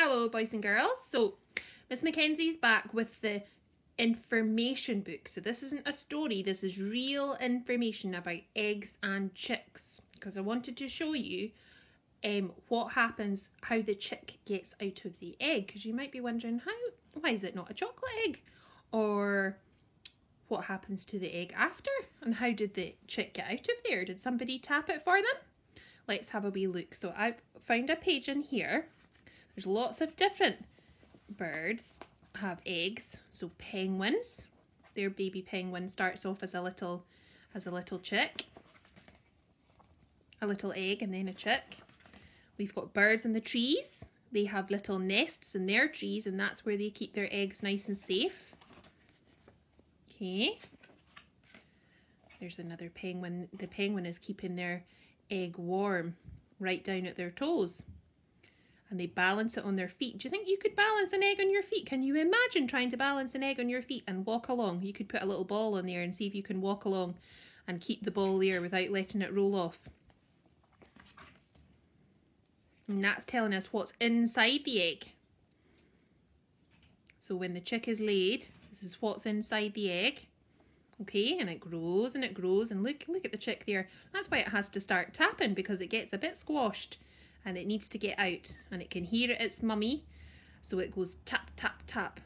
Hello boys and girls. So Miss Mackenzie's back with the information book. So this isn't a story, this is real information about eggs and chicks, because I wanted to show you what happens, how the chick gets out of the egg, because you might be wondering why is it not a chocolate egg, or what happens to the egg after, and how did the chick get out of there? Did somebody tap it for them? Let's have a wee look. So I've found a page in here. There's lots of different birds have eggs. So penguins, their baby penguin starts off as a little chick, a little egg and then a chick. We've got birds in the trees. They have little nests in their trees, and that's where they keep their eggs nice and safe. Okay. There's another penguin. The penguin is keeping their egg warm right down at their toes. And they balance it on their feet. Do you think you could balance an egg on your feet? Can you imagine trying to balance an egg on your feet and walk along? You could put a little ball on there and see if you can walk along and keep the ball there without letting it roll off. And that's telling us what's inside the egg. So when the chick is laid, this is what's inside the egg. Okay, and it grows and it grows, and look at the chick there. That's why it has to start tapping, because it gets a bit squashed and it needs to get out, and it can hear its mummy, so it goes tap tap tap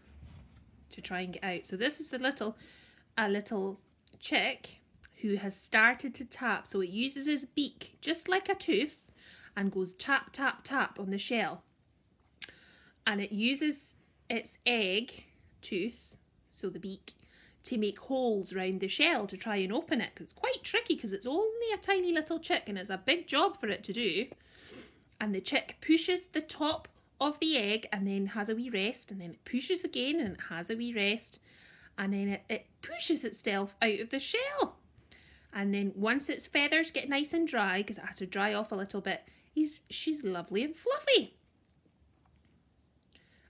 to try and get out. So this is a little chick who has started to tap. So it uses its beak just like a tooth and goes tap tap tap on the shell, and it uses its egg tooth, so the beak, to make holes around the shell to try and open it. It's quite tricky because it's only a tiny little chick and it's a big job for it to do. And the chick pushes the top of the egg and then has a wee rest, and then it pushes again and it has a wee rest, and then it pushes itself out of the shell. And then once its feathers get nice and dry, because it has to dry off a little bit, she's lovely and fluffy.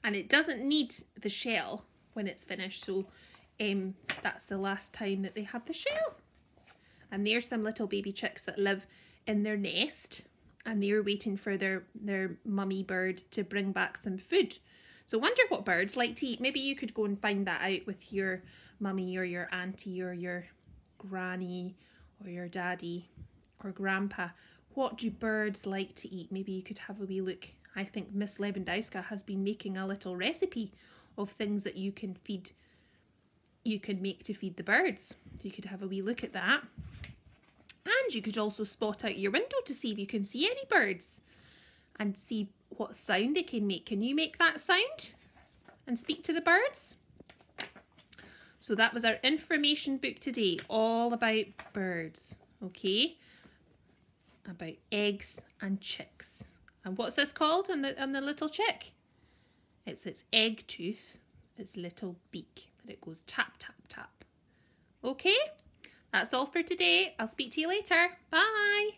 And it doesn't need the shell when it's finished, so that's the last time that they have the shell. And there's some little baby chicks that live in their nest, and they're waiting for their mummy bird to bring back some food. So wonder what birds like to eat. Maybe you could go and find that out with your mummy or your auntie or your granny or your daddy or grandpa. What do birds like to eat? Maybe you could have a wee look. I think Miss Lewandowska has been making a little recipe of things that you can make to feed the birds. You could have a wee look at that. And you could also spot out your window to see if you can see any birds and see what sound they can make. Can you make that sound and speak to the birds? So that was our information book today, all about birds, okay? About eggs and chicks. And what's this called on the little chick? It's its egg tooth, its little beak, that it goes tap, tap, tap. Okay? That's all for today. I'll speak to you later. Bye.